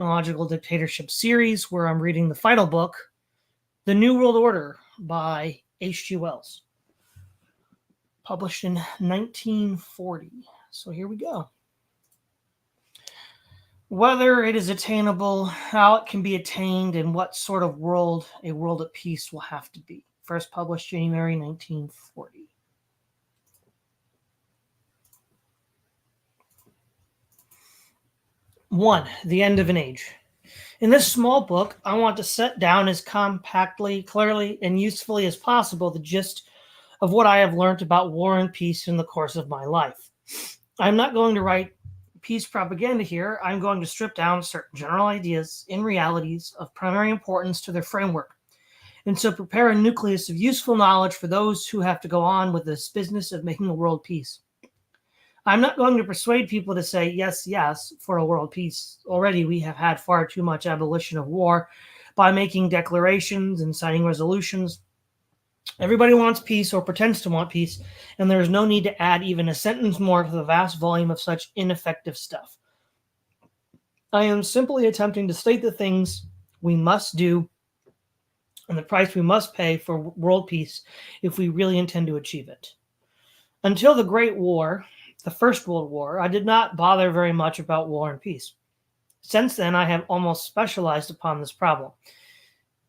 Technological Dictatorship series, where I'm reading the final book, The New World Order by H.G. Wells, published in 1940. So here we go. Whether it is attainable, how it can be attained, and what sort of world a world at peace will have to be. First published January 1940. One, the end of an age. In this small book, I want to set down as compactly, clearly, and usefully as possible the gist of what I have learned about war and peace in the course of my life. I'm not going to write peace propaganda here. I'm going to strip down certain general ideas and realities of primary importance to their framework, and so prepare a nucleus of useful knowledge for those who have to go on with this business of making a world peace. I'm not going to persuade people to say yes, yes, for a world peace. Already we have had far too much abolition of war by making declarations and signing resolutions. Everybody wants peace or pretends to want peace, and there is no need to add even a sentence more to the vast volume of such ineffective stuff. I am simply attempting to state the things we must do and the price we must pay for world peace if we really intend to achieve it. Until the Great War, the First World War, I did not bother very much about war and peace. Since then, I have almost specialized upon this problem.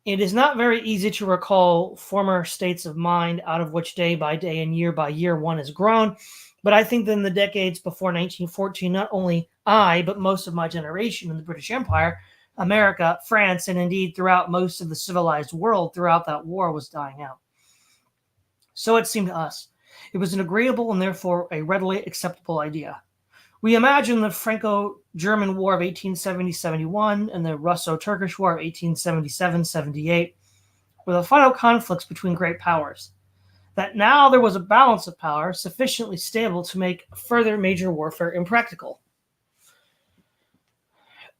It is not very easy to recall former states of mind out of which day by day and year by year one has grown, but I think that in the decades before 1914, not only I, but most of my generation in the British Empire, America, France, and indeed throughout most of the civilized world throughout that war was dying out. So it seemed to us. It was an agreeable and therefore a readily acceptable idea. We imagine the Franco-German War of 1870-71 and the Russo-Turkish War of 1877-78 were the final conflicts between great powers. That now there was a balance of power sufficiently stable to make further major warfare impracticable.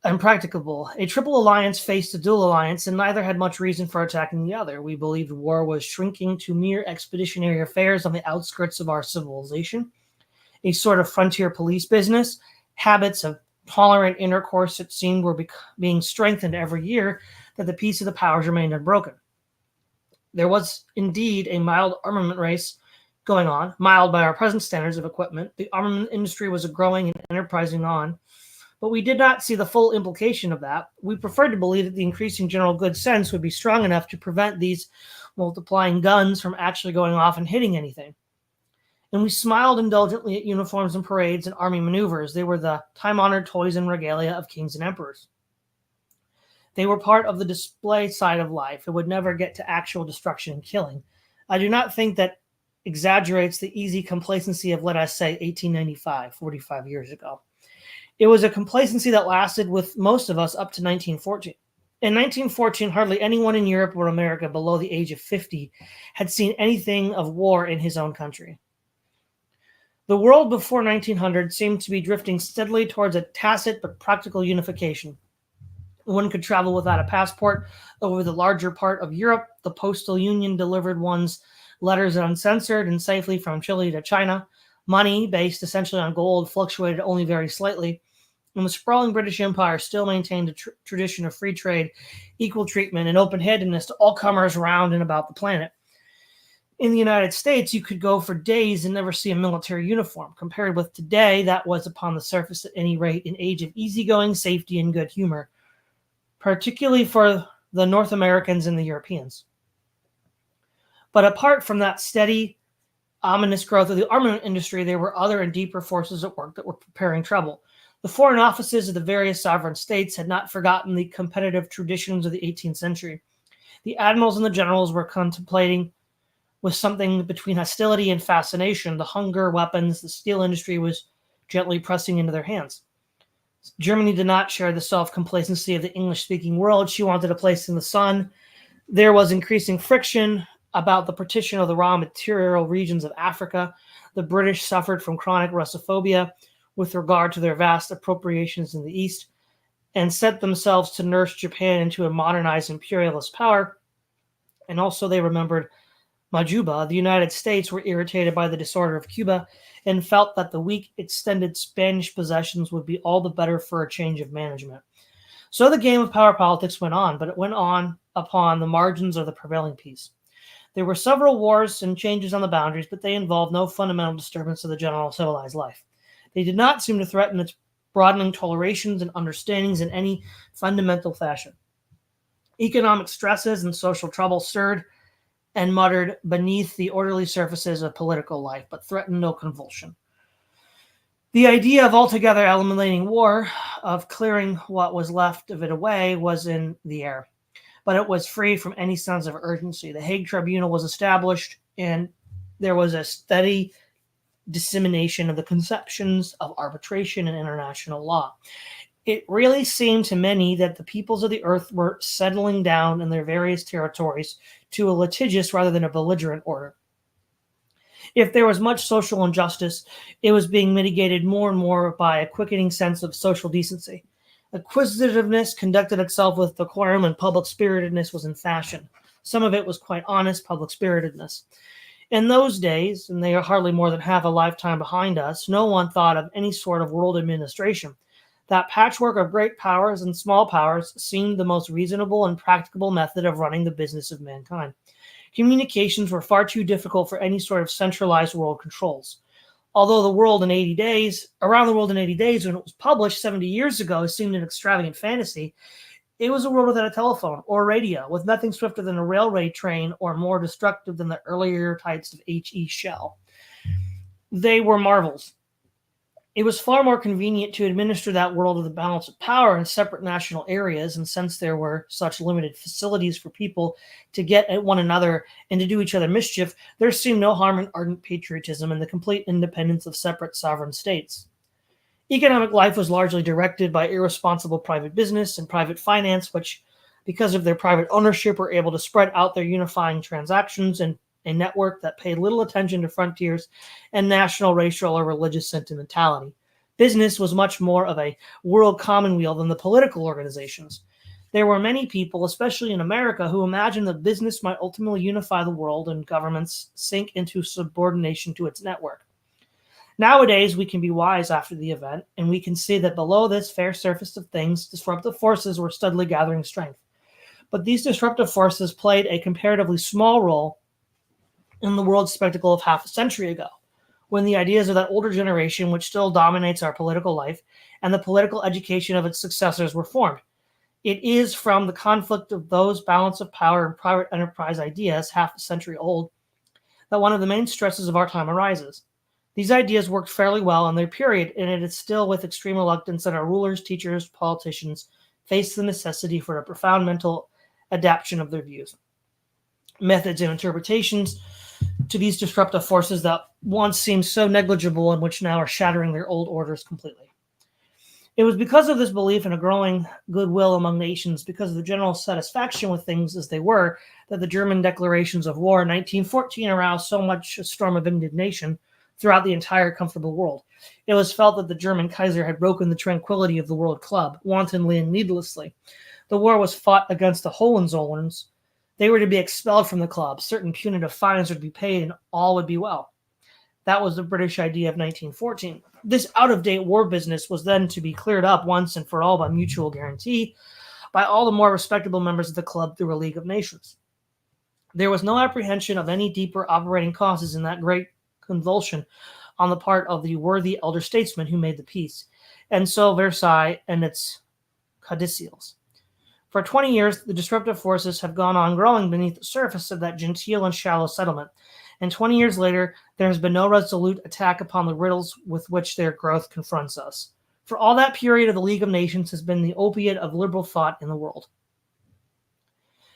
A triple alliance faced a dual alliance, and neither had much reason for attacking the other. We believed war was shrinking to mere expeditionary affairs on the outskirts of our civilization, a sort of frontier police business. Habits of tolerant intercourse, it seemed, were being strengthened every year, that the peace of the powers remained unbroken. There was indeed a mild armament race going on, mild by our present standards of equipment. The armament industry was growing and enterprising on, but we did not see the full implication of that. We preferred to believe that the increasing general good sense would be strong enough to prevent these multiplying guns from actually going off and hitting anything. And we smiled indulgently at uniforms and parades and army maneuvers. They were the time-honored toys and regalia of kings and emperors. They were part of the display side of life. It would never get to actual destruction and killing. I do not think that exaggerates the easy complacency of, let us say, 1895, 45 years ago. It was a complacency that lasted with most of us up to 1914. In 1914, hardly anyone in Europe or America below the age of 50 had seen anything of war in his own country. The world before 1900 seemed to be drifting steadily towards a tacit but practical unification. One could travel without a passport over the larger part of Europe. The postal union delivered one's letters uncensored and safely from Chile to China. Money, based essentially on gold, fluctuated only very slightly, and the sprawling British Empire still maintained a tradition of free trade, equal treatment, and open-handedness to all comers around and about the planet. In the United States, you could go for days and never see a military uniform. Compared with today, that was, upon the surface at any rate, an age of easygoing safety and good humor, particularly for the North Americans and the Europeans. But apart from that steady, ominous growth of the armament industry, there were other and deeper forces at work that were preparing trouble. The foreign offices of the various sovereign states had not forgotten the competitive traditions of the 18th century. The admirals and the generals were contemplating with something between hostility and fascination the hunger, weapons, the steel industry was gently pressing into their hands. Germany did not share the self-complacency of the English-speaking world. She wanted a place in the sun. There was increasing friction about the partition of the raw material regions of Africa. The British suffered from chronic Russophobia with regard to their vast appropriations in the East, and set themselves to nurse Japan into a modernized imperialist power. And also they remembered Majuba. The United States were irritated by the disorder of Cuba and felt that the weak extended Spanish possessions would be all the better for a change of management. So the game of power politics went on, but it went on upon the margins of the prevailing peace. There were several wars and changes on the boundaries, but they involved no fundamental disturbance of the general civilized life. They did not seem to threaten its broadening tolerations and understandings in any fundamental fashion. Economic stresses and social trouble stirred and muttered beneath the orderly surfaces of political life, but threatened no convulsion. The idea of altogether eliminating war, of clearing what was left of it away, was in the air, but it was free from any sense of urgency. The Hague Tribunal was established, and there was a steady dissemination of the conceptions of arbitration and international law. It really seemed to many that the peoples of the earth were settling down in their various territories to a litigious rather than a belligerent order. If there was much social injustice, it was being mitigated more and more by a quickening sense of social decency. Acquisitiveness conducted itself with decorum, and public spiritedness was in fashion. Some of it was quite honest public spiritedness. In those days, and they are hardly more than half a lifetime behind us, no one thought of any sort of world administration. That patchwork of great powers and small powers seemed the most reasonable and practicable method of running the business of mankind. Communications were far too difficult for any sort of centralized world controls. Although around the world in 80 days, when it was published 70 years ago, seemed an extravagant fantasy, it was a world without a telephone or radio, with nothing swifter than a railway train or more destructive than the earlier types of H.E. Shell. They were marvels. It was far more convenient to administer that world of the balance of power in separate national areas, and since there were such limited facilities for people to get at one another and to do each other mischief, there seemed no harm in ardent patriotism and the complete independence of separate sovereign states. Economic life was largely directed by irresponsible private business and private finance, which, because of their private ownership, were able to spread out their unifying transactions in a network that paid little attention to frontiers and national, racial, or religious sentimentality. Business was much more of a world commonweal than the political organizations. There were many people, especially in America, who imagined that business might ultimately unify the world and governments sink into subordination to its network. Nowadays, we can be wise after the event, and we can see that below this fair surface of things, disruptive forces were steadily gathering strength. But these disruptive forces played a comparatively small role in the world spectacle of half a century ago, when the ideas of that older generation, which still dominates our political life, and the political education of its successors were formed. It is from the conflict of those balance of power and private enterprise ideas, half a century old, that one of the main stresses of our time arises. These ideas worked fairly well in their period, and it is still with extreme reluctance that our rulers, teachers, politicians face the necessity for a profound mental adaptation of their views, methods, and interpretations to these disruptive forces that once seemed so negligible and which now are shattering their old orders completely. It was because of this belief in a growing goodwill among nations, because of the general satisfaction with things as they were, that the German declarations of war in 1914 aroused so much a storm of indignation throughout the entire comfortable world. It was felt that the German Kaiser had broken the tranquility of the World Club, wantonly and needlessly. The war was fought against the Hohenzollerns. They were to be expelled from the club. Certain punitive fines would be paid, and all would be well. That was the British idea of 1914. This out-of-date war business was then to be cleared up once and for all by mutual guarantee by all the more respectable members of the club through a League of Nations. There was no apprehension of any deeper operating causes in that great convulsion on the part of the worthy elder statesmen who made the peace, and so Versailles and its codicils. For 20 years, the disruptive forces have gone on growing beneath the surface of that genteel and shallow settlement, and 20 years later, there has been no resolute attack upon the riddles with which their growth confronts us. For all that period of the League of Nations has been the opiate of liberal thought in the world.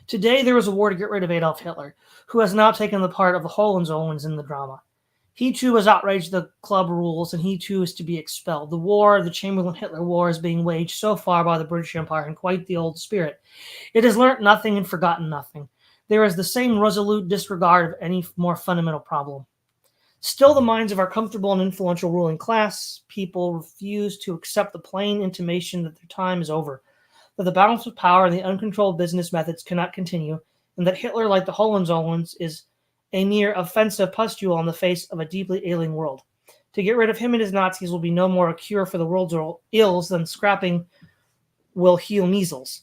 Today, there is a war to get rid of Adolf Hitler, who has now taken the part of the Hohenzollerns in the drama. He too has outraged the club rules, and he too is to be expelled. The war, the Chamberlain-Hitler War, is being waged so far by the British Empire in quite the old spirit. It has learnt nothing and forgotten nothing. There is the same resolute disregard of any more fundamental problem. Still, the minds of our comfortable and influential ruling class people refuse to accept the plain intimation that their time is over, that the balance of power and the uncontrolled business methods cannot continue, and that Hitler, like the Hohenzollerns, is a mere offensive pustule on the face of a deeply ailing world. To get rid of him and his Nazis will be no more a cure for the world's ills than scrapping will heal measles.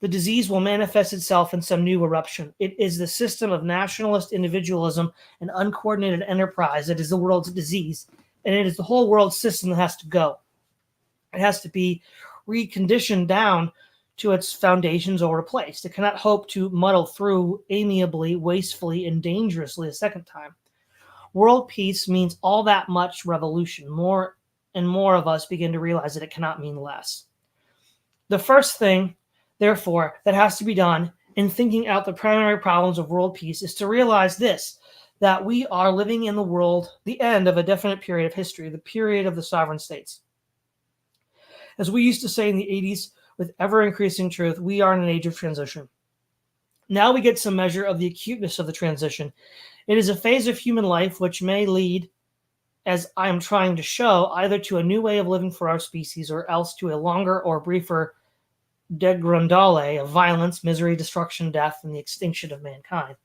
The disease will manifest itself in some new eruption. It is the system of nationalist individualism and uncoordinated enterprise that is the world's disease, and it is the whole world system that has to go. It has to be reconditioned down to its foundations or replaced. It cannot hope to muddle through amiably, wastefully, and dangerously a second time. World peace means all that much revolution. More and more of us begin to realize that it cannot mean less. The first thing, therefore, that has to be done in thinking out the primary problems of world peace is to realize this, that we are living in the world, the end of a definite period of history, the period of the sovereign states. As we used to say in the 80s, with ever-increasing truth, we are in an age of transition. Now we get some measure of the acuteness of the transition. It is a phase of human life which may lead, as I am trying to show, either to a new way of living for our species or else to a longer or briefer degradale of violence, misery, destruction, death, and the extinction of mankind.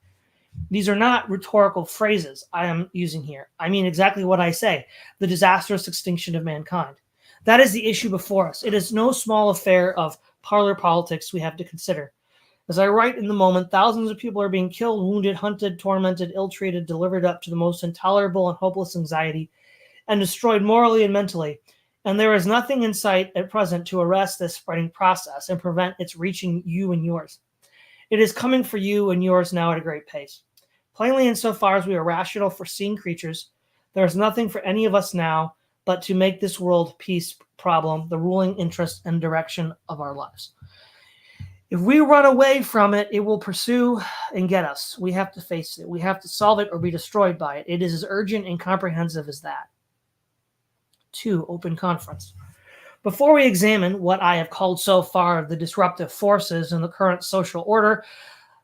These are not rhetorical phrases I am using here. I mean exactly what I say, the disastrous extinction of mankind. That is the issue before us. It is no small affair of parlor politics we have to consider. As I write in the moment, thousands of people are being killed, wounded, hunted, tormented, ill-treated, delivered up to the most intolerable and hopeless anxiety, and destroyed morally and mentally. And there is nothing in sight at present to arrest this spreading process and prevent its reaching you and yours. It is coming for you and yours now at a great pace. Plainly, insofar as we are rational, foreseeing creatures, there is nothing for any of us now but to make this world peace problem the ruling interest and direction of our lives. If we run away from it, it will pursue and get us. We have to face it. We have to solve it or be destroyed by it. It is as urgent and comprehensive as that. 2. Open conference. Before we examine what I have called so far the disruptive forces in the current social order,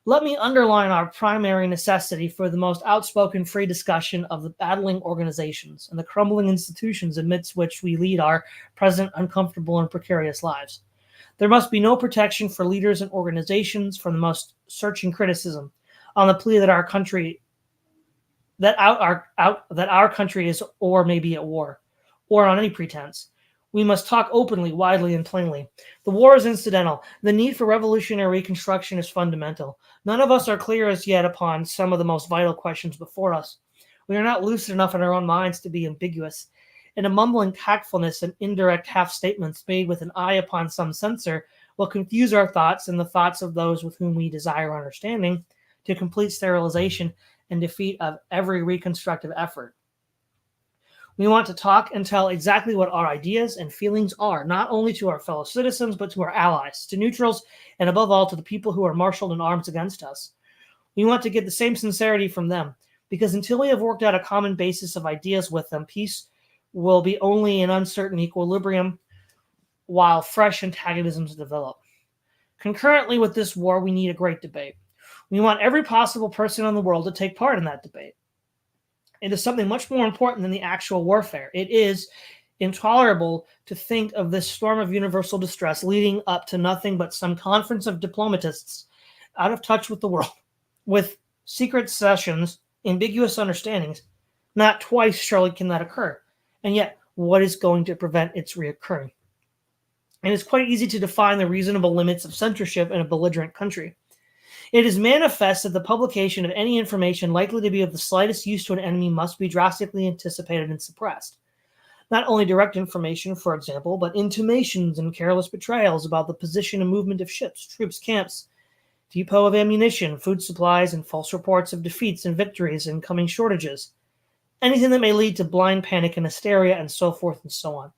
let me underline our primary necessity for the most outspoken free discussion of the battling organizations and the crumbling institutions amidst which we lead our present uncomfortable and precarious lives. There must be no protection for leaders and organizations from the most searching criticism on the plea that our country is or may be at war, or on any pretense. We must talk openly, widely, and plainly. The war is incidental. The need for revolutionary reconstruction is fundamental. None of us are clear as yet upon some of the most vital questions before us. We are not lucid enough in our own minds to be ambiguous. And a mumbling tactfulness and indirect half-statements made with an eye upon some censor will confuse our thoughts and the thoughts of those with whom we desire understanding to complete sterilization and defeat of every reconstructive effort. We want to talk and tell exactly what our ideas and feelings are, not only to our fellow citizens, but to our allies, to neutrals, and above all to the people who are marshaled in arms against us. We want to get the same sincerity from them, because until we have worked out a common basis of ideas with them, peace will be only an uncertain equilibrium while fresh antagonisms develop. Concurrently with this war, we need a great debate. We want every possible person in the world to take part in that debate. It is something much more important than the actual warfare. It is intolerable to think of this storm of universal distress leading up to nothing but some conference of diplomatists out of touch with the world, with secret sessions, ambiguous understandings. Not twice surely can that occur. And yet, what is going to prevent its reoccurring? And it's quite easy to define the reasonable limits of censorship in a belligerent country. It is manifest that the publication of any information likely to be of the slightest use to an enemy must be drastically anticipated and suppressed. Not only direct information, for example, but intimations and careless betrayals about the position and movement of ships, troops, camps, depot of ammunition, food supplies, and false reports of defeats and victories and coming shortages. Anything that may lead to blind panic and hysteria, and so forth and so on.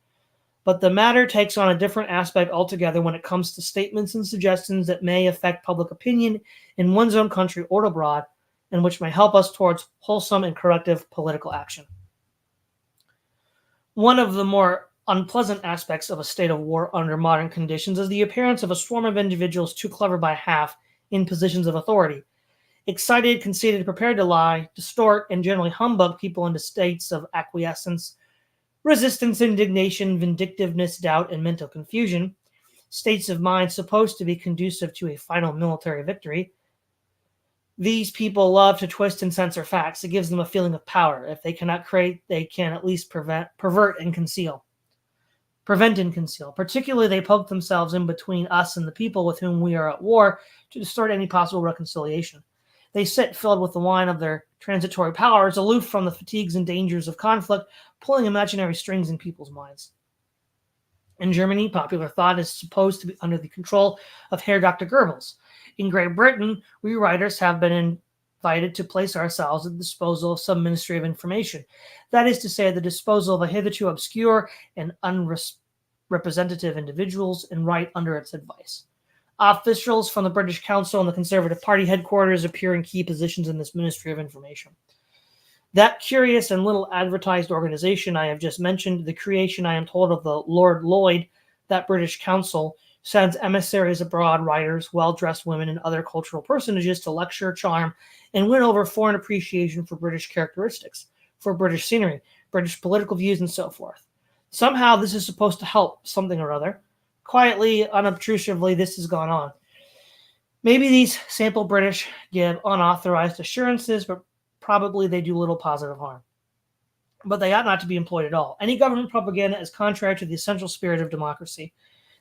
But the matter takes on a different aspect altogether when it comes to statements and suggestions that may affect public opinion in one's own country or abroad, and which may help us towards wholesome and corrective political action. One of the more unpleasant aspects of a state of war under modern conditions is the appearance of a swarm of individuals too clever by half in positions of authority, excited, conceited, prepared to lie, distort, and generally humbug people into states of acquiescence, resistance, indignation, vindictiveness, doubt, and mental confusion, states of mind supposed to be conducive to a final military victory. These people love to twist and censor facts. It gives them a feeling of power. If they cannot create, they can at least pervert and conceal. prevent and conceal. Particularly, they poke themselves in between us and the people with whom we are at war to distort any possible reconciliation. They sit filled with the wine of their transitory powers, aloof from the fatigues and dangers of conflict, pulling imaginary strings in people's minds. In Germany, popular thought is supposed to be under the control of Herr Dr. Goebbels. In Great Britain, we writers have been invited to place ourselves at the disposal of some Ministry of Information. That is to say, at the disposal of a hitherto obscure and unrepresentative individuals, and write under its advice. Officials from the British Council and the Conservative Party headquarters appear in key positions in this Ministry of Information. That curious and little advertised organization I have just mentioned, the creation, I am told, of the Lord Lloyd, that British Council, sends emissaries abroad, writers, well-dressed women, and other cultural personages to lecture, charm, and win over foreign appreciation for British characteristics, for British scenery, British political views, and so forth. Somehow this is supposed to help something or other. Quietly, unobtrusively, this has gone on. Maybe these sample British give unauthorized assurances, but probably they do little positive harm. But they ought not to be employed at all. Any government propaganda is contrary to the essential spirit of democracy.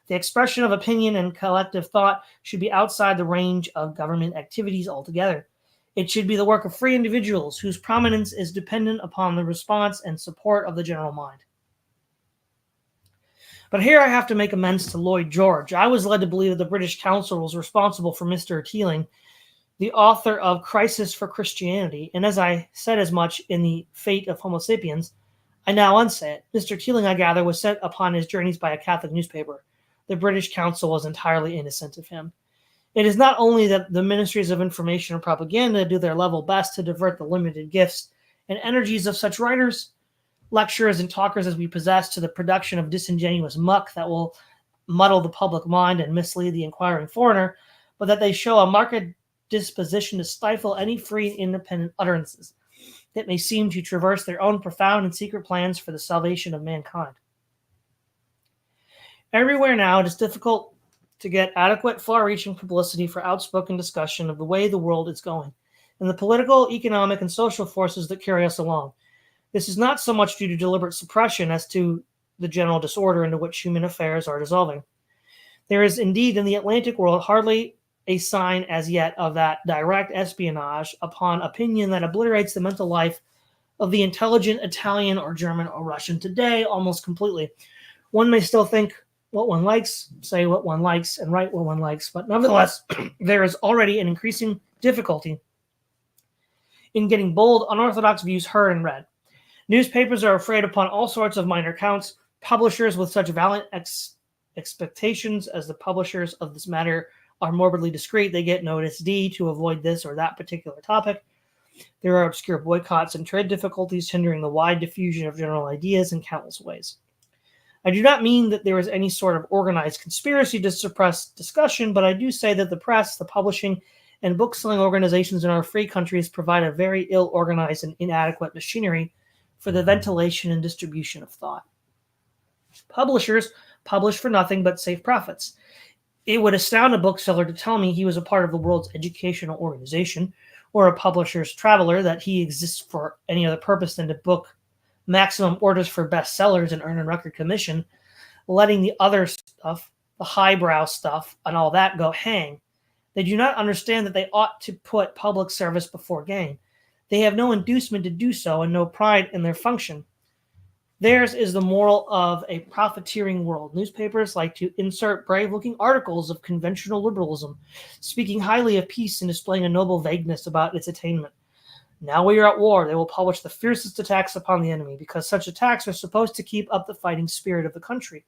The expression of opinion and collective thought should be outside the range of government activities altogether. It should be the work of free individuals whose prominence is dependent upon the response and support of the general mind. But here I have to make amends to Lloyd George. I was led to believe that the British Council was responsible for Mr. Teeling, the author of Crisis for Christianity, and as I said as much in The Fate of Homo Sapiens, I now unsay it. Mr. Teeling, I gather, was sent upon his journeys by a Catholic newspaper. The British Council was entirely innocent of him. It is not only that the ministries of information and propaganda do their level best to divert the limited gifts and energies of such writers, lecturers, and talkers as we possess to the production of disingenuous muck that will muddle the public mind and mislead the inquiring foreigner, but that they show a marked disposition to stifle any free and independent utterances that may seem to traverse their own profound and secret plans for the salvation of mankind. Everywhere now, it is difficult to get adequate, far-reaching publicity for outspoken discussion of the way the world is going, and the political, economic, and social forces that carry us along. This is not so much due to deliberate suppression as to the general disorder into which human affairs are dissolving. There is indeed in the Atlantic world hardly a sign as yet of that direct espionage upon opinion that obliterates the mental life of the intelligent Italian or German or Russian today almost completely. One may still think what one likes, say what one likes, and write what one likes, but nevertheless, there is already an increasing difficulty in getting bold, unorthodox views heard and read. Newspapers are afraid upon all sorts of minor counts. Publishers with such valiant expectations as the publishers of this matter are morbidly discreet. They get notice D to avoid this or that particular topic. There are obscure boycotts and trade difficulties hindering the wide diffusion of general ideas in countless ways. I do not mean that there is any sort of organized conspiracy to suppress discussion, but I do say that the press, the publishing, and book-selling organizations in our free countries provide a very ill-organized and inadequate machinery for the ventilation and distribution of thought. Publishers publish for nothing but safe profits. It would astound a bookseller to tell me he was a part of the world's educational organization, or a publisher's traveler that he exists for any other purpose than to book maximum orders for bestsellers and earn a record commission, letting the other stuff, the highbrow stuff, and all that go hang. They do not understand that they ought to put public service before gain. They have no inducement to do so and no pride in their function. Theirs is the moral of a profiteering world. Newspapers like to insert brave-looking articles of conventional liberalism, speaking highly of peace and displaying a noble vagueness about its attainment. Now we are at war. They will publish the fiercest attacks upon the enemy, because such attacks are supposed to keep up the fighting spirit of the country.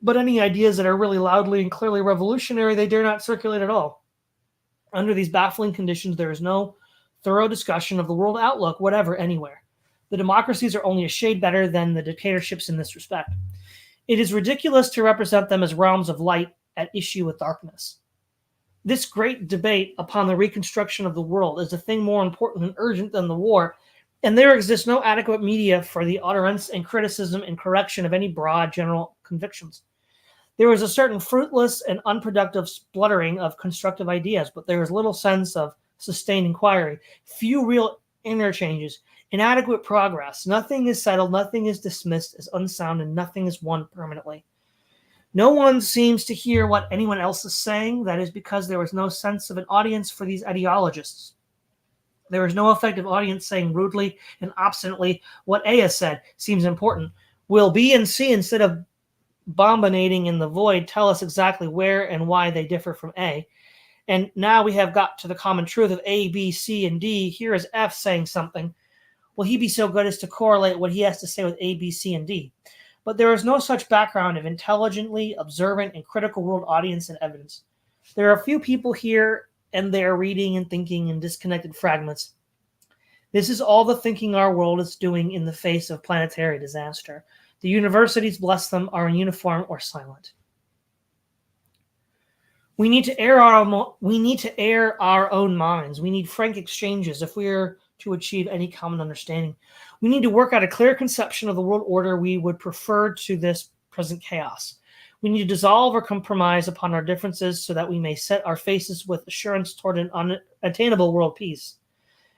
But any ideas that are really loudly and clearly revolutionary, they dare not circulate at all. Under these baffling conditions, there is no thorough discussion of the world outlook, whatever, anywhere. The democracies are only a shade better than the dictatorships in this respect. It is ridiculous to represent them as realms of light at issue with darkness. This great debate upon the reconstruction of the world is a thing more important and urgent than the war, and there exists no adequate media for the utterance and criticism and correction of any broad general convictions. There is a certain fruitless and unproductive spluttering of constructive ideas, but there is little sense of sustained inquiry, few real interchanges, Inadequate progress. Nothing is settled, nothing is dismissed as unsound, and nothing is won permanently. No one seems to hear what anyone else is saying. That is because there is no sense of an audience for these ideologists. There is no effective audience saying rudely and obstinately what A has said seems important. Will B and C, instead of bombinating in the void, tell us exactly where and why they differ from A. And now we have got to the common truth of A, B, C, and D. Here is F saying something. Will he be so good as to correlate what he has to say with A, B, C, and D? But there is no such background of intelligently observant and critical world audience and evidence. There are a few people here and there reading and thinking in disconnected fragments. This is all the thinking our world is doing in the face of planetary disaster. The universities, bless them, are in uniform or silent. We need to air our own minds. We need frank exchanges if we are to achieve any common understanding. We need to work out a clear conception of the world order we would prefer to this present chaos. We need to dissolve or compromise upon our differences so that we may set our faces with assurance toward an unattainable world peace.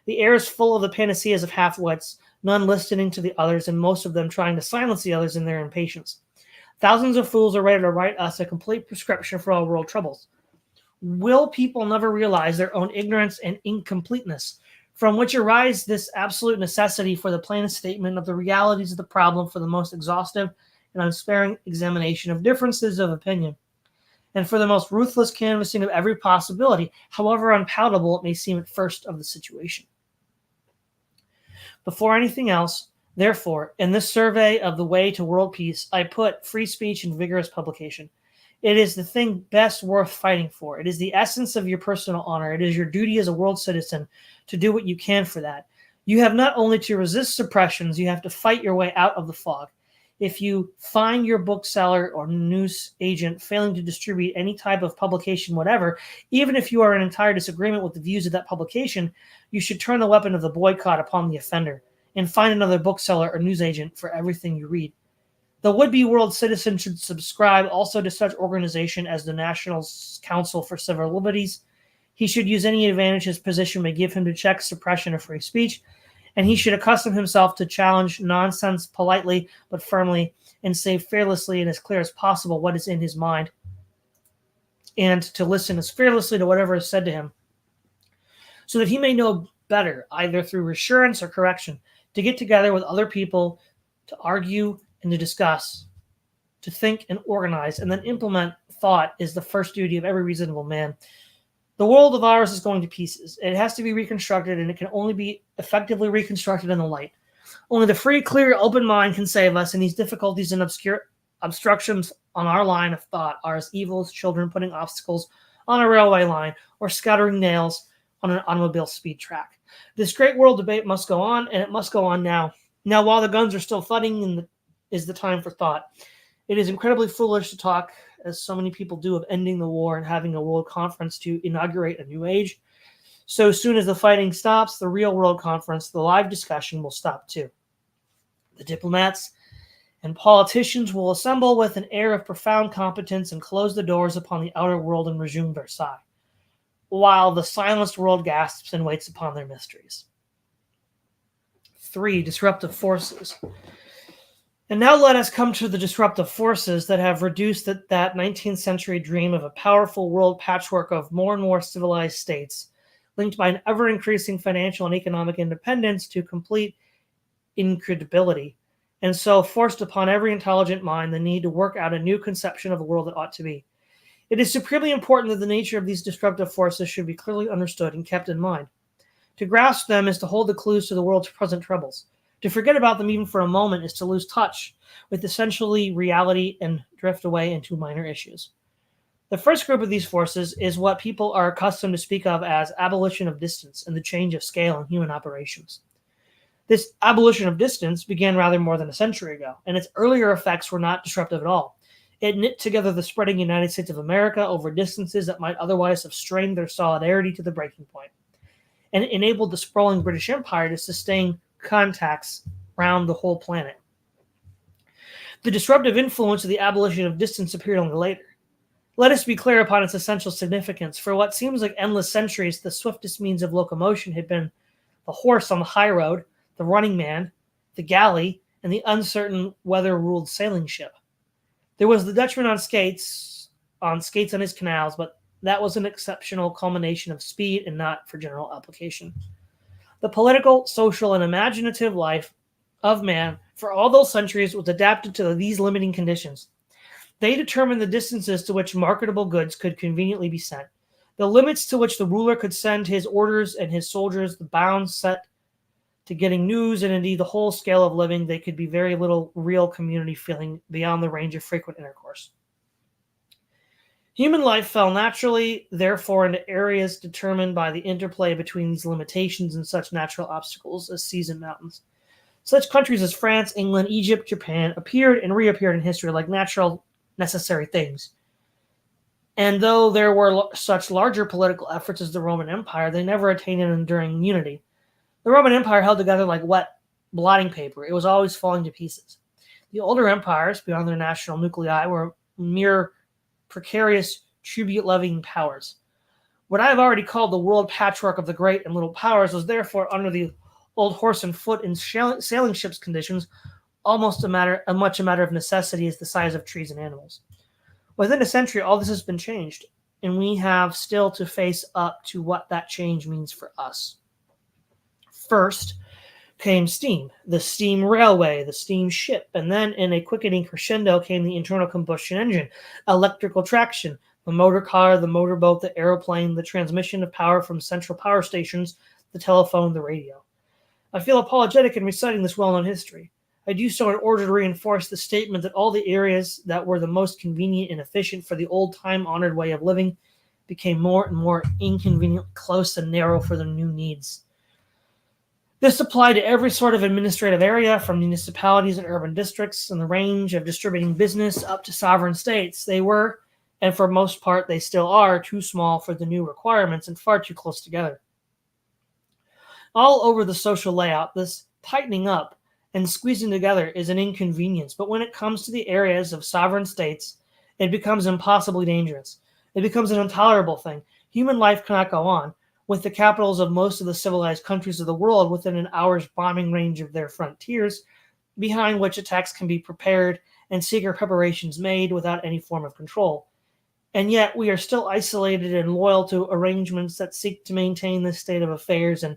The air is full of the panaceas of half-wits, none listening to the others, and most of them trying to silence the others in their impatience. Thousands of fools are ready to write us a complete prescription for all world troubles. Will people never realize their own ignorance and incompleteness, from which arise this absolute necessity for the plainest statement of the realities of the problem, for the most exhaustive and unsparing examination of differences of opinion, and for the most ruthless canvassing of every possibility, however unpalatable it may seem at first, of the situation? Before anything else, therefore, in this survey of the way to world peace, I put free speech and vigorous publication. It is the thing best worth fighting for. It is the essence of your personal honor. It is your duty as a world citizen to do what you can for that. You have not only to resist suppressions, you have to fight your way out of the fog. If you find your bookseller or news agent failing to distribute any type of publication whatever, even if you are in entire disagreement with the views of that publication, you should turn the weapon of the boycott upon the offender and find another bookseller or news agent for everything you read. The would-be world citizen should subscribe also to such organization as the National Council for Civil Liberties. He should use any advantage his position may give him to check suppression of free speech, and he should accustom himself to challenge nonsense politely but firmly and say fearlessly and as clear as possible what is in his mind, and to listen as fearlessly to whatever is said to him, so that he may know better, either through reassurance or correction, to get together with other people, to argue and to discuss, to think and organize, and then implement thought is the first duty of every reasonable man. The world of ours is going to pieces. It has to be reconstructed, and it can only be effectively reconstructed in the light. Only the free, clear, open mind can save us, and these difficulties and obstructions on our line of thought are as evil as children putting obstacles on a railway line or scattering nails on an automobile speed track. This great world debate must go on, and it must go on now. Now, while the guns are still thudding, is the time for thought. It is incredibly foolish to talk, as so many people do, of ending the war and having a world conference to inaugurate a new age. So soon as the fighting stops, the real world conference, the live discussion, will stop too. The diplomats and politicians will assemble with an air of profound competence and close the doors upon the outer world and resume Versailles, while the silenced world gasps and waits upon their mysteries. 3. Disruptive forces. And now let us come to the disruptive forces that have reduced that 19th century dream of a powerful world patchwork of more and more civilized states, linked by an ever-increasing financial and economic independence to complete incredibility, and so forced upon every intelligent mind the need to work out a new conception of the world that ought to be. It is supremely important that the nature of these disruptive forces should be clearly understood and kept in mind. To grasp them is to hold the clues to the world's present troubles. To forget about them even for a moment is to lose touch with essentially reality and drift away into minor issues. The first group of these forces is what people are accustomed to speak of as abolition of distance and the change of scale in human operations. This abolition of distance began rather more than a century ago, and its earlier effects were not disruptive at all. It knit together the spreading United States of America over distances that might otherwise have strained their solidarity to the breaking point, and it enabled the sprawling British Empire to sustain contacts around the whole planet. The disruptive influence of the abolition of distance appeared only later. Let us be clear upon its essential significance. For what seems like endless centuries, the swiftest means of locomotion had been the horse on the high road, the running man, the galley, and the uncertain weather-ruled sailing ship. There was the Dutchman on skates on his canals, but that was an exceptional culmination of speed and not for general application. The political, social, and imaginative life of man for all those centuries was adapted to these limiting conditions. They determined the distances to which marketable goods could conveniently be sent, the limits to which the ruler could send his orders and his soldiers, the bounds set to getting news, and indeed the whole scale of living. They could be very little real community feeling beyond the range of frequent intercourse. Human life fell naturally, therefore, into areas determined by the interplay between these limitations and such natural obstacles as seas and mountains. Such countries as France, England, Egypt, Japan appeared and reappeared in history like natural, necessary things. And though there were such larger political efforts as the Roman Empire, they never attained an enduring unity. The Roman Empire held together like wet blotting paper. It was always falling to pieces. The older empires, beyond their national nuclei, were mere precarious tribute-levying powers. What I have already called the world patchwork of the great and little powers was therefore, under the old horse and foot and sailing ships conditions, almost much a matter of necessity as the size of trees and animals. Within a century, all this has been changed, and we have still to face up to what that change means for us. First came steam, the steam railway, the steam ship, and then in a quickening crescendo came the internal combustion engine, electrical traction, the motor car, the motorboat, the aeroplane, the transmission of power from central power stations, the telephone, the radio. I feel apologetic in reciting this well-known history. I do so in order to reinforce the statement that all the areas that were the most convenient and efficient for the old time-honored way of living became more and more inconveniently close and narrow for their new needs. This applied to every sort of administrative area, from municipalities and urban districts and the range of distributing business up to sovereign states. They were, and for most part they still are, too small for the new requirements and far too close together. All over the social layout, this tightening up and squeezing together is an inconvenience, but when it comes to the areas of sovereign states, it becomes impossibly dangerous. It becomes an intolerable thing. Human life cannot go on, with the capitals of most of the civilized countries of the world within an hour's bombing range of their frontiers, behind which attacks can be prepared and secret preparations made without any form of control. And yet we are still isolated and loyal to arrangements that seek to maintain this state of affairs and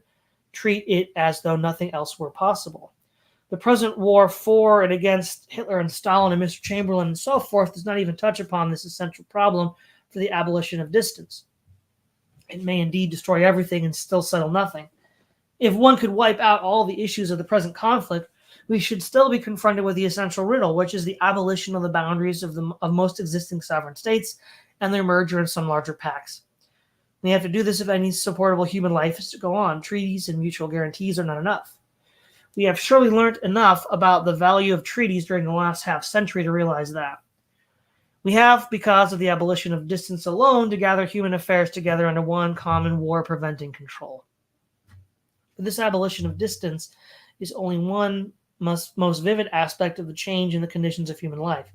treat it as though nothing else were possible. The present war for and against Hitler and Stalin and Mr. Chamberlain and so forth does not even touch upon this essential problem for the abolition of distance. It may indeed destroy everything and still settle nothing. If one could wipe out all the issues of the present conflict, we should still be confronted with the essential riddle, which is the abolition of the boundaries of most existing sovereign states and their merger in some larger pacts. We have to do this if any supportable human life is to go on. Treaties and mutual guarantees are not enough. We have surely learned enough about the value of treaties during the last half-century to realize that. We have, because of the abolition of distance alone, to gather human affairs together under one common war-preventing control. But this abolition of distance is only one most vivid aspect of the change in the conditions of human life.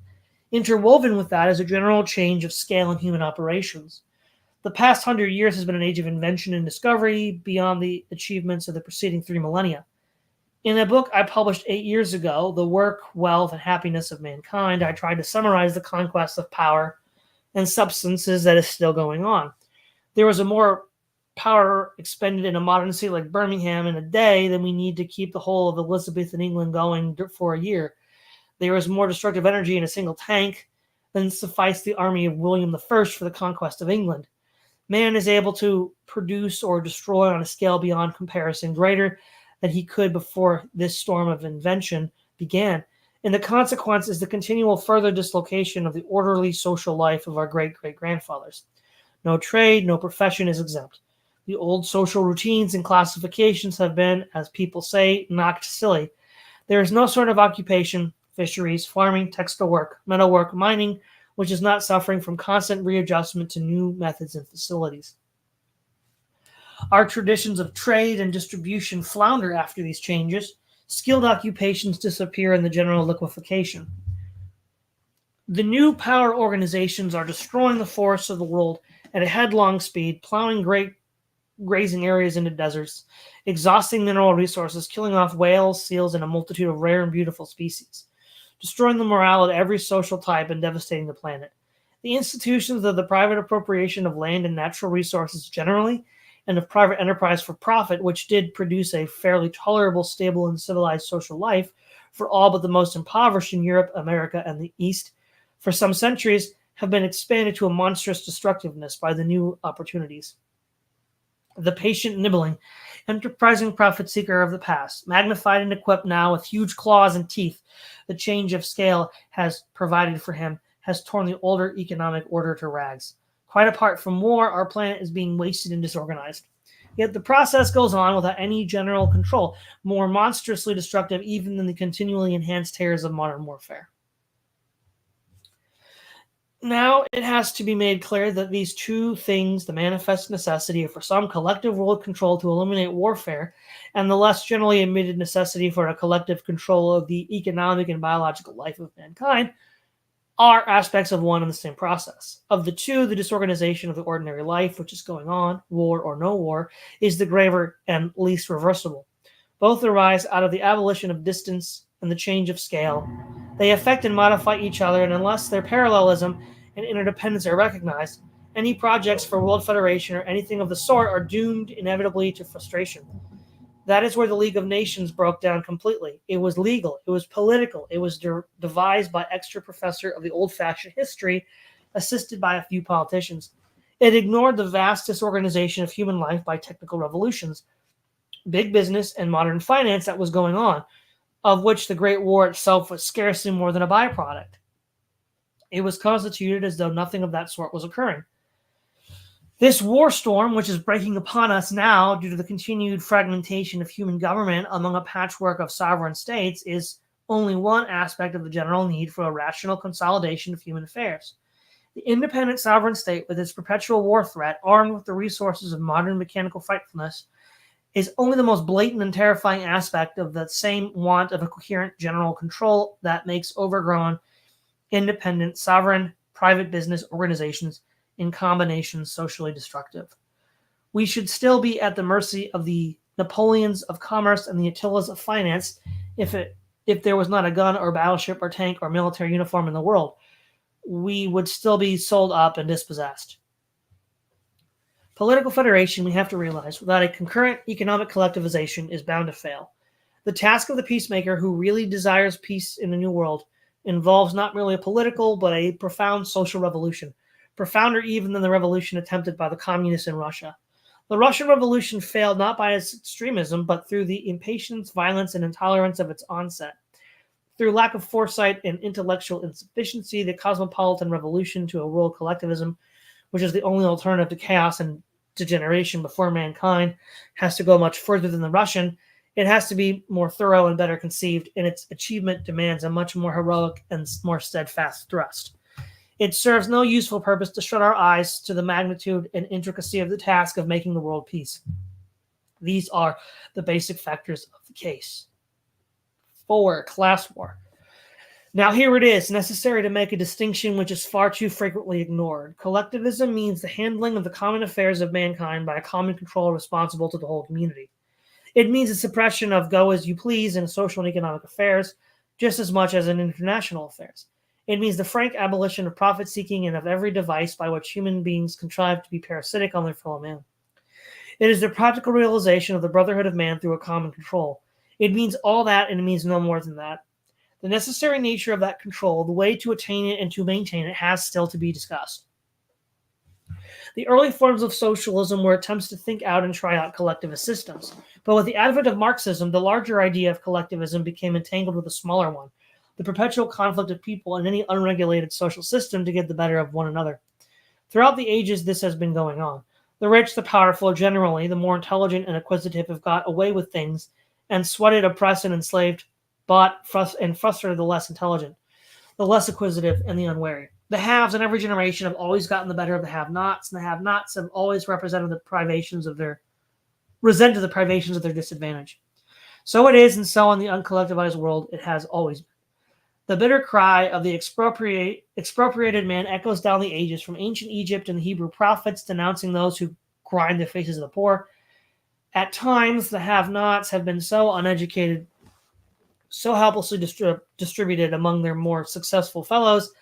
Interwoven with that is a general change of scale in human operations. The past 100 years has been an age of invention and discovery beyond the achievements of the preceding 3 millennia. In a book I published 8 years ago, The Work, Wealth, and Happiness of Mankind, I tried to summarize the conquest of power and substances that is still going on. There was a more power expended in a modern city like Birmingham in a day than we need to keep the whole of Elizabethan England going for a year. There was more destructive energy in a single tank than sufficed the army of William I for the conquest of England. Man is able to produce or destroy on a scale beyond comparison greater than he could before this storm of invention began. And the consequence is the continual further dislocation of the orderly social life of our great-great-grandfathers. No trade, no profession is exempt. The old social routines and classifications have been, as people say, knocked silly. There is no sort of occupation, fisheries, farming, textile work, metal work, mining, which is not suffering from constant readjustment to new methods and facilities. Our traditions of trade and distribution flounder after these changes. Skilled occupations disappear in the general liquefaction. The new power organizations are destroying the forests of the world at a headlong speed, plowing great grazing areas into deserts, exhausting mineral resources, killing off whales, seals, and a multitude of rare and beautiful species, destroying the morale of every social type and devastating the planet. The institutions of the private appropriation of land and natural resources generally, and of private enterprise for profit, which did produce a fairly tolerable, stable, and civilized social life for all but the most impoverished in Europe, America, and the East, for some centuries have been expanded to a monstrous destructiveness by the new opportunities. The patient nibbling, enterprising profit seeker of the past, magnified and equipped now with huge claws and teeth, the change of scale has provided for him, has torn the older economic order to rags. Quite apart from war, our planet is being wasted and disorganized. Yet the process goes on without any general control, more monstrously destructive even than the continually enhanced terrors of modern warfare. Now it has to be made clear that these two things, the manifest necessity for some collective world control to eliminate warfare, and the less generally admitted necessity for a collective control of the economic and biological life of mankind, are aspects of one and the same process. Of the two, the disorganization of the ordinary life, which is going on, war or no war, is the graver and least reversible. Both arise out of the abolition of distance and the change of scale. They affect and modify each other, and unless their parallelism and interdependence are recognized, any projects for world federation or anything of the sort are doomed inevitably to frustration. That is where the League of Nations broke down completely. It was legal, it was political, it was devised by extra professor of the old-fashioned history, assisted by a few politicians. It ignored the vast disorganization of human life by technical revolutions, big business, and modern finance that was going on, of which the Great War itself was scarcely more than a byproduct. It was constituted as though nothing of that sort was occurring. This war storm, which is breaking upon us now due to the continued fragmentation of human government among a patchwork of sovereign states, is only one aspect of the general need for a rational consolidation of human affairs. The independent sovereign state, with its perpetual war threat, armed with the resources of modern mechanical frightfulness, is only the most blatant and terrifying aspect of the same want of a coherent general control that makes overgrown, independent, sovereign, private business organizations in combination socially destructive. We should still be at the mercy of the Napoleons of commerce and the Attilas of finance if there was not a gun or battleship or tank or military uniform in the world. We would still be sold up and dispossessed. Political federation, we have to realize, without a concurrent economic collectivization is bound to fail. The task of the peacemaker who really desires peace in the New World involves not merely a political, but a profound social revolution, profounder even than the revolution attempted by the communists in Russia. The Russian Revolution failed not by its extremism, but through the impatience, violence, and intolerance of its onset. Through lack of foresight and intellectual insufficiency, the cosmopolitan revolution to a world collectivism, which is the only alternative to chaos and degeneration before mankind, has to go much further than the Russian. It has to be more thorough and better conceived, and its achievement demands a much more heroic and more steadfast thrust. It serves no useful purpose to shut our eyes to the magnitude and intricacy of the task of making the world peace. These are the basic factors of the case. 4. Class war. Now here it is, necessary to make a distinction which is far too frequently ignored. Collectivism means the handling of the common affairs of mankind by a common controller responsible to the whole community. It means the suppression of go-as-you-please in social and economic affairs just as much as in international affairs. It means the frank abolition of profit-seeking and of every device by which human beings contrive to be parasitic on their fellow man. It is the practical realization of the brotherhood of man through a common control. It means all that, and it means no more than that. The necessary nature of that control, the way to attain it and to maintain it, has still to be discussed. The early forms of socialism were attempts to think out and try out collectivist systems. But with the advent of Marxism, the larger idea of collectivism became entangled with a smaller one, the perpetual conflict of people in any unregulated social system to get the better of one another. Throughout the ages, this has been going on. The rich, the powerful, generally, the more intelligent and acquisitive have got away with things and sweated, oppressed, and enslaved, bought, and frustrated the less intelligent, the less acquisitive, and the unwary. The haves in every generation have always gotten the better of the have-nots, and the have-nots have always resented the privations of their disadvantage. So it is, and so in the uncollectivized world, it has always been. The bitter cry of the expropriated man echoes down the ages, from ancient Egypt and the Hebrew prophets denouncing those who grind the faces of the poor. At times, the have-nots have been so uneducated, so helplessly distributed among their more successful fellows,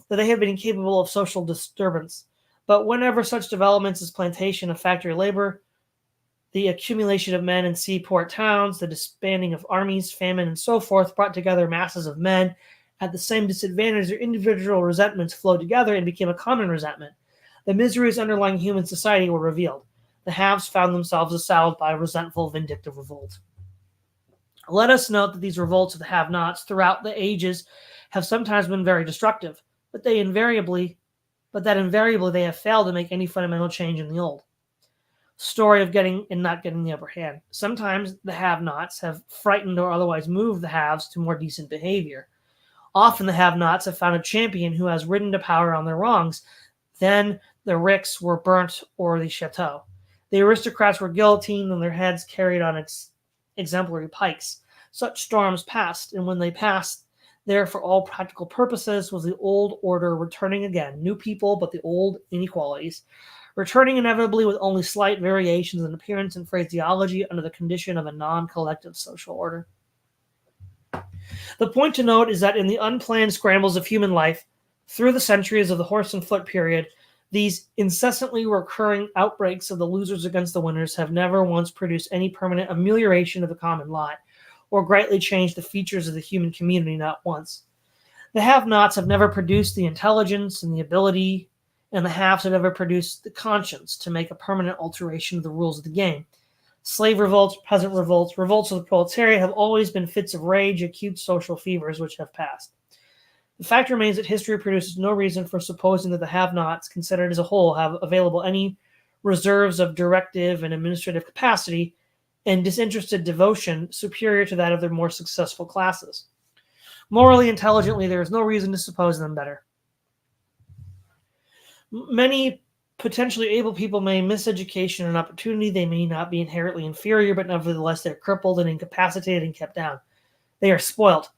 that they have been incapable of social disturbance. But whenever such developments as plantation and factory labor, the accumulation of men in seaport towns, the disbanding of armies, famine, and so forth brought together masses of men at the same disadvantage, their individual resentments flowed together and became a common resentment. The miseries underlying human society were revealed. The haves found themselves assailed by a resentful, vindictive revolt. Let us note that these revolts of the have-nots throughout the ages have sometimes been very destructive, but that invariably they have failed to make any fundamental change in the old story of getting and not getting the upper hand. Sometimes the have-nots have frightened or otherwise moved the haves to more decent behavior. Often the have-nots have found a champion who has ridden to power on their wrongs. Then the ricks were burnt or the chateau. The aristocrats were guillotined and their heads carried on exemplary pikes. Such storms passed, and when they passed, there for all practical purposes was the old order returning again. New people, but the old inequalities. Returning inevitably with only slight variations in appearance and phraseology under the condition of a non-collective social order. The point to note is that in the unplanned scrambles of human life, through the centuries of the horse and foot period, these incessantly recurring outbreaks of the losers against the winners have never once produced any permanent amelioration of the common lot, or greatly changed the features of the human community, not once. The have-nots have never produced the intelligence and the ability, and the haves have never produced the conscience to make a permanent alteration of the rules of the game. Slave revolts, peasant revolts, revolts of the proletariat have always been fits of rage, acute social fevers which have passed. The fact remains that history produces no reason for supposing that the have-nots, considered as a whole, have available any reserves of directive and administrative capacity and disinterested devotion superior to that of their more successful classes. Morally, intelligently, there is no reason to suppose them better. Many potentially able people may miss education and opportunity. They may not be inherently inferior, but nevertheless they're crippled and incapacitated and kept down. They are spoiled.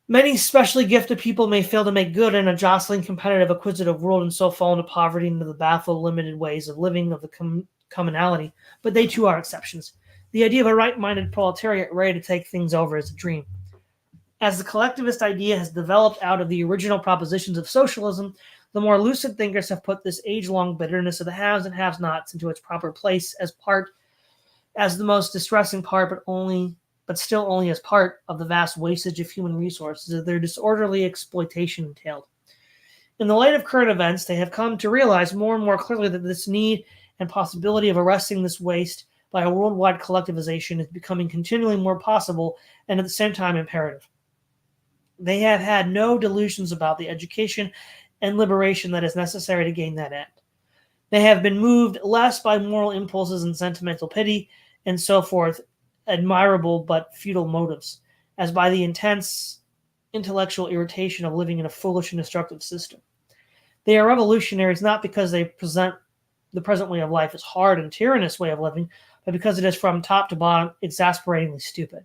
Many specially gifted people may fail to make good in a jostling, competitive, acquisitive world and so fall into poverty and into the baffled, limited ways of living of the commonality, but they too are exceptions. The idea of a right-minded proletariat ready to take things over is a dream. As the collectivist idea has developed out of the original propositions of socialism, the more lucid thinkers have put this age-long bitterness of the haves and have-nots into its proper place as the most distressing part, but still only as part of the vast wastage of human resources that their disorderly exploitation entailed. In the light of current events, they have come to realize more and more clearly that this need and possibility of arresting this waste by a worldwide collectivization is becoming continually more possible and at the same time imperative. They have had no delusions about the education and liberation that is necessary to gain that end. They have been moved less by moral impulses and sentimental pity and so forth, admirable but futile motives, as by the intense intellectual irritation of living in a foolish and destructive system. They are revolutionaries not because they present the present way of life as hard and tyrannous way of living, but because it is from top to bottom exasperatingly stupid.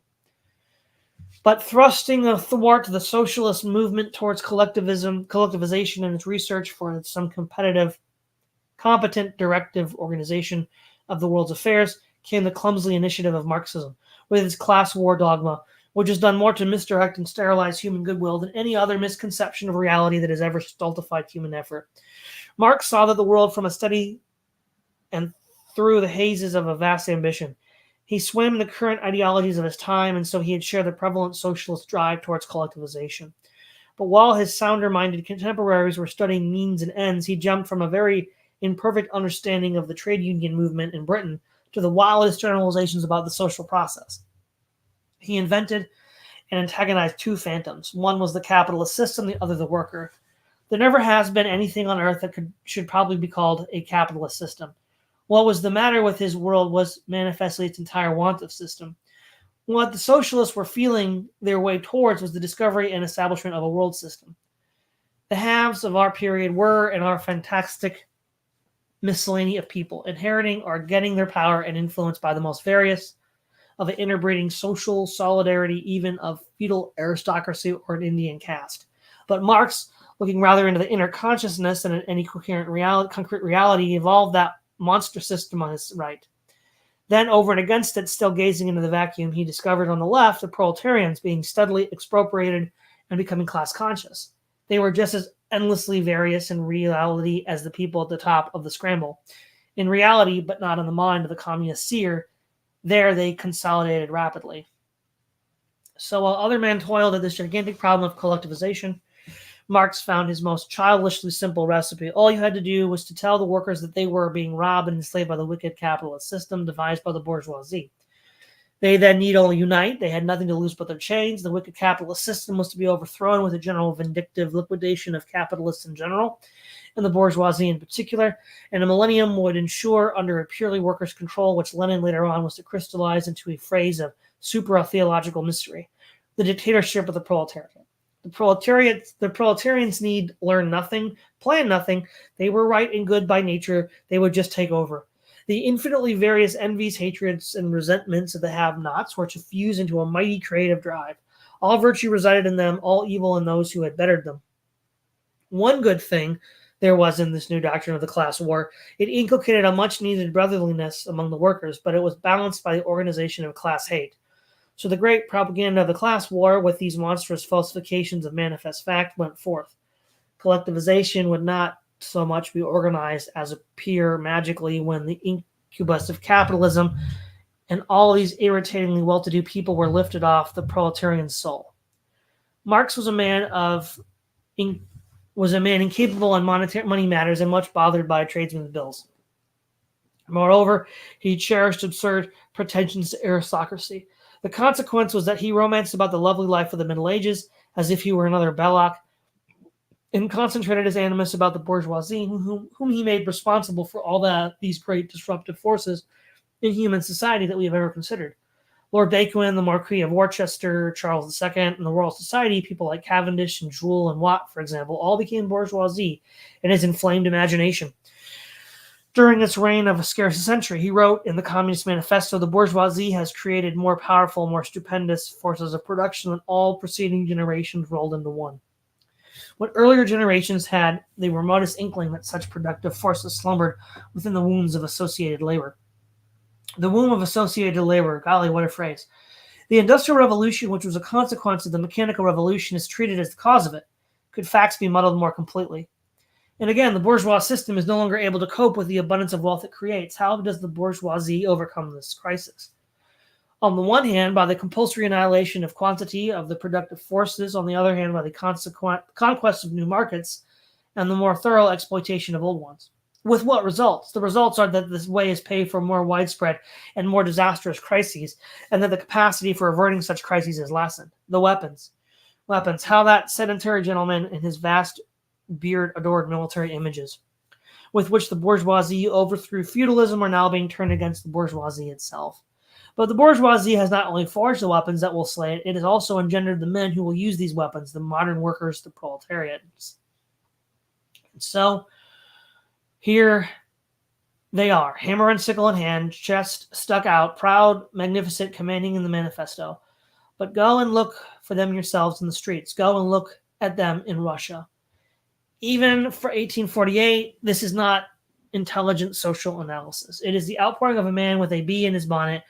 But thrusting athwart the socialist movement towards collectivization and its research for some competent directive organization of the world's affairs came the clumsy initiative of Marxism, with its class war dogma, which has done more to misdirect and sterilize human goodwill than any other misconception of reality that has ever stultified human effort. Marx saw that the world from a steady and through the hazes of a vast ambition. He swam in the current ideologies of his time, and so he had shared the prevalent socialist drive towards collectivization. But while his sounder-minded contemporaries were studying means and ends, he jumped from a very imperfect understanding of the trade union movement in Britain to the wildest generalizations about the social process. He invented and antagonized two phantoms. One was the capitalist system, the other the worker. There never has been anything on earth that should probably be called a capitalist system. What was the matter with his world was manifestly its entire want of system. What the socialists were feeling their way towards was the discovery and establishment of a world system. The haves of our period were and are fantastic miscellany of people, inheriting or getting their power and influence by the most various of an interbreeding social solidarity, even of feudal aristocracy or an Indian caste. But Marx, looking rather into the inner consciousness than any coherent concrete reality, evolved that monster system on his right. Then, over and against it, still gazing into the vacuum, he discovered on the left the proletarians being steadily expropriated and becoming class conscious. They were just as endlessly various in reality as the people at the top of the scramble. In reality, but not in the mind of the communist seer, there they consolidated rapidly. So while other men toiled at this gigantic problem of collectivization, Marx found his most childishly simple recipe. All you had to do was to tell the workers that they were being robbed and enslaved by the wicked capitalist system devised by the bourgeoisie. They then need only unite. They had nothing to lose but their chains. The wicked capitalist system was to be overthrown with a general vindictive liquidation of capitalists in general, and the bourgeoisie in particular, and a millennium would ensure under a purely workers' control, which Lenin later on was to crystallize into a phrase of supra-theological mystery, the dictatorship of the proletariat. The proletarians need learn nothing, plan nothing. They were right and good by nature. They would just take over. The infinitely various envies, hatreds, and resentments of the have-nots were to fuse into a mighty creative drive. All virtue resided in them, all evil in those who had bettered them. One good thing there was in this new doctrine of the class war. It inculcated a much-needed brotherliness among the workers, but it was balanced by the organization of class hate. So the great propaganda of the class war, with these monstrous falsifications of manifest fact, went forth. Collectivization would not so much be organized as appear magically when the incubus of capitalism and all these irritatingly well-to-do people were lifted off the proletarian soul. Marx was a man incapable in money matters and much bothered by tradesmen's bills. Moreover, he cherished absurd pretensions to aristocracy. The consequence was that he romanced about the lovely life of the Middle Ages as if he were another Belloc, and concentrated his animus about the bourgeoisie, whom he made responsible for all these great disruptive forces in human society that we have ever considered. Lord Bacon, the Marquis of Worcester, Charles II, and the Royal Society, people like Cavendish and Joule and Watt, for example, all became bourgeoisie in his inflamed imagination. During its reign of scarce a century, he wrote in the Communist Manifesto, the bourgeoisie has created more powerful, more stupendous forces of production than all preceding generations rolled into one. What earlier generations had the remotest inkling that such productive forces slumbered within the wombs of associated labor. The womb of associated labor, golly, what a phrase. The Industrial Revolution, which was a consequence of the Mechanical Revolution, is treated as the cause of it. Could facts be muddled more completely? And again, the bourgeois system is no longer able to cope with the abundance of wealth it creates. How does the bourgeoisie overcome this crisis? On the one hand, by the compulsory annihilation of quantity of the productive forces. On the other hand, by the consequent conquest of new markets and the more thorough exploitation of old ones. With what results? The results are that this way is paid for more widespread and more disastrous crises, and that the capacity for averting such crises is lessened. The weapons. How that sedentary gentleman in his vast beard adored military images, with which the bourgeoisie overthrew feudalism, are now being turned against the bourgeoisie itself. But the bourgeoisie has not only forged the weapons that will slay it, it has also engendered the men who will use these weapons, the modern workers, the proletarians. And so, here they are, hammer and sickle in hand, chest stuck out, proud, magnificent, commanding in the manifesto. But go and look for them yourselves in the streets. Go and look at them in Russia. Even for 1848, this is not intelligent social analysis. It is the outpouring of a man with a bee in his bonnet,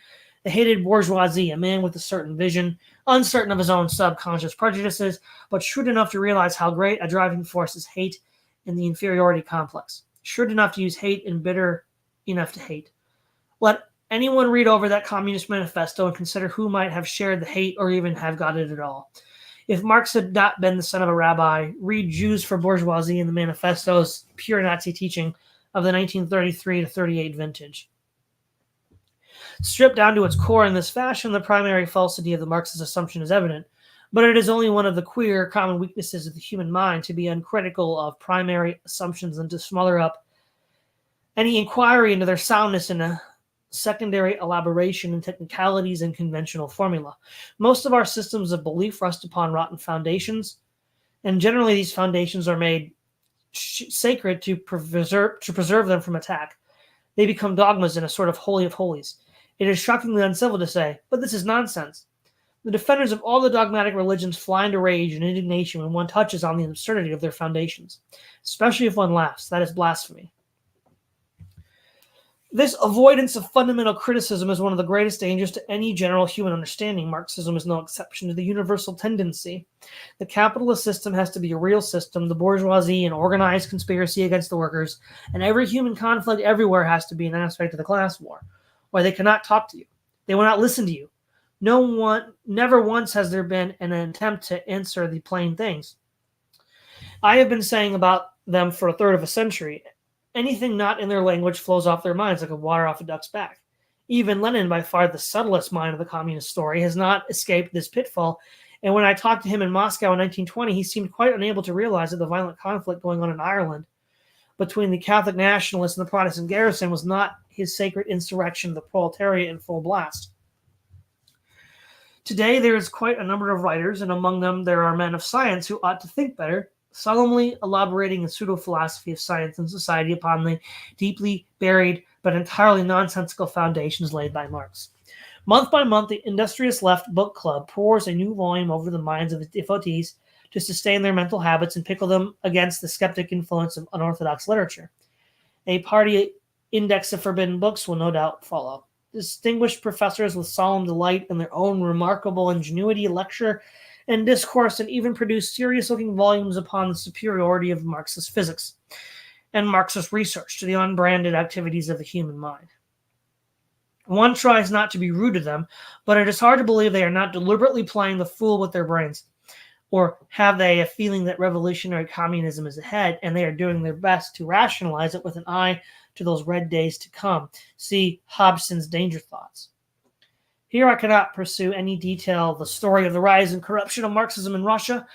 the hated bourgeoisie, a man with a certain vision, uncertain of his own subconscious prejudices, but shrewd enough to realize how great a driving force is hate and the inferiority complex. Shrewd enough to use hate and bitter enough to hate. Let anyone read over that Communist Manifesto and consider who might have shared the hate or even have got it at all. If Marx had not been the son of a rabbi, read Jews for Bourgeoisie in the Manifesto's pure Nazi teaching of the 1933 to 38 vintage. Stripped down to its core in this fashion, the primary falsity of the Marxist assumption is evident, but it is only one of the queer, common weaknesses of the human mind to be uncritical of primary assumptions and to smother up any inquiry into their soundness in a secondary elaboration in technicalities and conventional formula. Most of our systems of belief rest upon rotten foundations, and generally these foundations are made sacred to preserve them from attack. They become dogmas in a sort of holy of holies. It is shockingly uncivil to say, but this is nonsense. The defenders of all the dogmatic religions fly into rage and indignation when one touches on the absurdity of their foundations, especially if one laughs. That is blasphemy. This avoidance of fundamental criticism is one of the greatest dangers to any general human understanding. Marxism is no exception to the universal tendency. The capitalist system has to be a real system, the bourgeoisie an organized conspiracy against the workers, and every human conflict everywhere has to be an aspect of the class war, or they cannot talk to you. They will not listen to you. Never once has there been an attempt to answer the plain things. I have been saying about them for a third of a century. Anything not in their language flows off their minds like water off a duck's back. Even Lenin, by far the subtlest mind of the communist story, has not escaped this pitfall, and when I talked to him in Moscow in 1920, he seemed quite unable to realize that the violent conflict going on in Ireland between the Catholic nationalists and the Protestant garrison was not his sacred insurrection of the proletariat in full blast. Today, there is quite a number of writers, and among them there are men of science who ought to think better, solemnly elaborating a pseudo-philosophy of science and society upon the deeply buried but entirely nonsensical foundations laid by Marx. Month by month, the industrious left book club pours a new volume over the minds of its devotees to sustain their mental habits and pickle them against the skeptic influence of unorthodox literature. A party index of forbidden books will no doubt follow. Distinguished professors with solemn delight in their own remarkable ingenuity lecture and discourse and even produce serious-looking volumes upon the superiority of Marxist physics and Marxist research to the unbranded activities of the human mind. One tries not to be rude to them, but it is hard to believe they are not deliberately playing the fool with their brains. Or have they a feeling that revolutionary communism is ahead and they are doing their best to rationalize it with an eye to those red days to come? See Hobson's Danger Thoughts. Here I cannot pursue any detail the story of the rise and corruption of Marxism in Russia.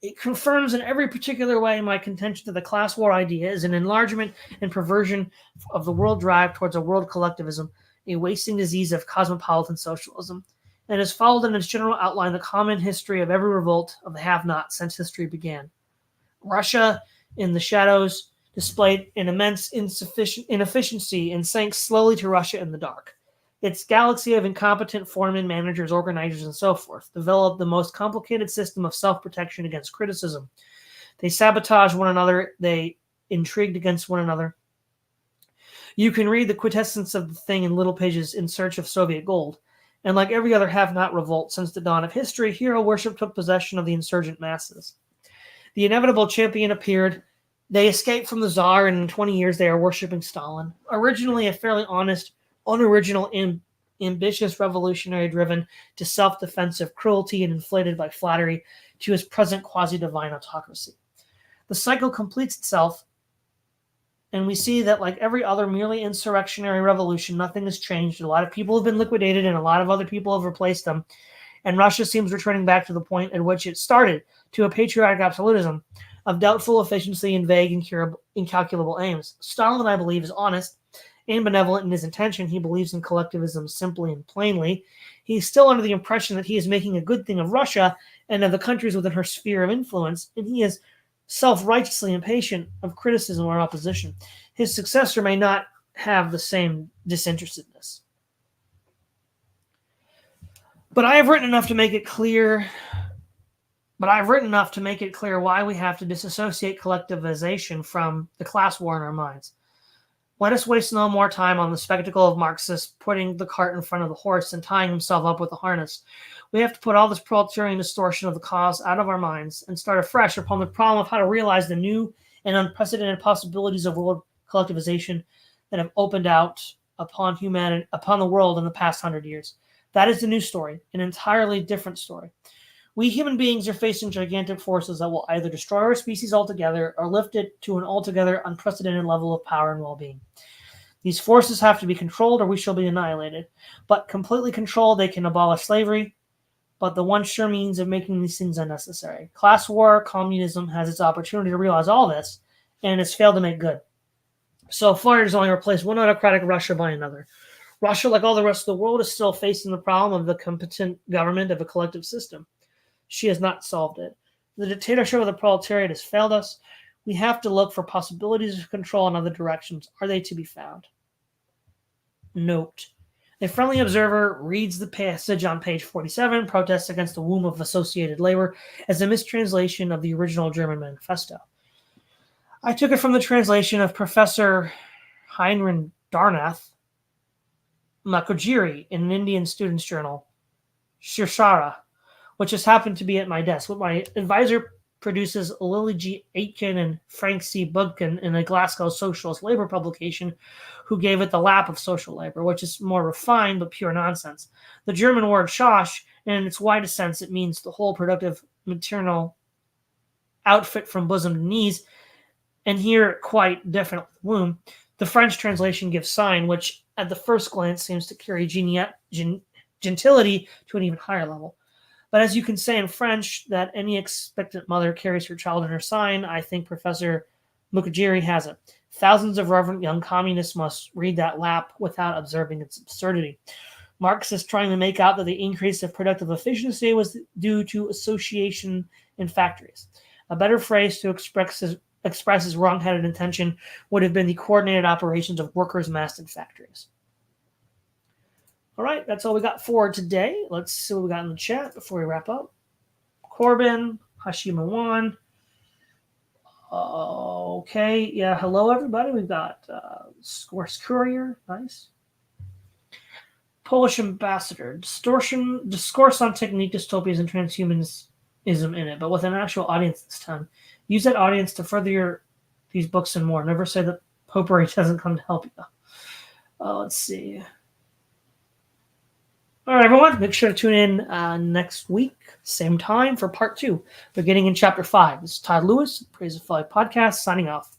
It confirms in every particular way my contention that the class war idea is an enlargement and perversion of the world drive towards a world collectivism, a wasting disease of cosmopolitan socialism, and has followed in its general outline the common history of every revolt of the have-nots since history began. Russia, in the shadows, displayed an immense inefficiency and sank slowly to Russia in the dark. Its galaxy of incompetent foremen, managers, organizers, and so forth developed the most complicated system of self-protection against criticism. They sabotaged one another. They intrigued against one another. You can read the quintessence of the thing in little pages in search of Soviet gold. And like every other have-not revolt since the dawn of history, hero worship took possession of the insurgent masses. The inevitable champion appeared. They escaped from the Tsar, and in 20 years they are worshiping Stalin. Originally a fairly honest, unoriginal, ambitious revolutionary driven to self-defensive cruelty and inflated by flattery to his present quasi-divine autocracy. The cycle completes itself, and we see that like every other merely insurrectionary revolution, nothing has changed. A lot of people have been liquidated and a lot of other people have replaced them. And Russia seems returning back to the point at which it started, to a patriotic absolutism of doubtful efficiency and vague, incalculable aims. Stalin, I believe, is honest and benevolent in his intention. He believes in collectivism simply and plainly. He's still under the impression that he is making a good thing of Russia and of the countries within her sphere of influence, and he is self-righteously impatient of criticism or opposition. His successor may not have the same disinterestedness. But I have written enough to make it clear why we have to disassociate collectivization from the class war in our minds. Let us waste no more time on the spectacle of Marxists putting the cart in front of the horse and tying himself up with a harness. We have to put all this proletarian distortion of the cause out of our minds and start afresh upon the problem of how to realize the new and unprecedented possibilities of world collectivization that have opened out upon humanity, upon the world in the past 100 years. That is the new story, an entirely different story. We human beings are facing gigantic forces that will either destroy our species altogether or lift it to an altogether unprecedented level of power and well-being. These forces have to be controlled or we shall be annihilated. But completely controlled, they can abolish slavery, but the one sure means of making these things unnecessary. Class war, communism has its opportunity to realize all this, and has failed to make good. So far, it has only replaced one autocratic Russia by another. Russia, like all the rest of the world, is still facing the problem of the competent government of a collective system. She has not solved it. The dictatorship of the proletariat has failed us. We have to look for possibilities of control in other directions. Are they to be found? Note. A friendly observer reads the passage on page 47, protests against the womb of associated labor, as a mistranslation of the original German manifesto. I took it from the translation of Professor Heinrich Darnath Makojiri in an Indian student's journal, Shirshara, which just happened to be at my desk. What my advisor produces Lily G. Aitken and Frank C. Bugkin in a Glasgow socialist labor publication, who gave it the lap of social labor, which is more refined but pure nonsense. The German word Schosch, in its widest sense, it means the whole productive maternal outfit from bosom to knees, and here quite definitely womb. The French translation gives sign, which at the first glance seems to carry gentility to an even higher level. But as you can say in French that any expectant mother carries her child in her sign, I think Professor Mukherjee has it. Thousands of reverent young communists must read that lap without observing its absurdity. Marx is trying to make out that the increase of productive efficiency was due to association in factories. A better phrase to express his wrong-headed intention would have been the coordinated operations of workers massed in factories. All right, that's all we got for today. Let's see what we got in the chat before we wrap up. Corbin, Hashimawan. Okay, yeah, hello everybody. We've got Scorse Courier, nice. Polish ambassador, discourse on technique, dystopias, and transhumanism in it, but with an actual audience this time. Use that audience to further these books and more. Never say that potpourri doesn't come to help you. Let's see. All right, everyone, make sure to tune in next week, same time, for part 2. Beginning in chapter 5. This is Todd Lewis, Praise of Folly Podcast, signing off.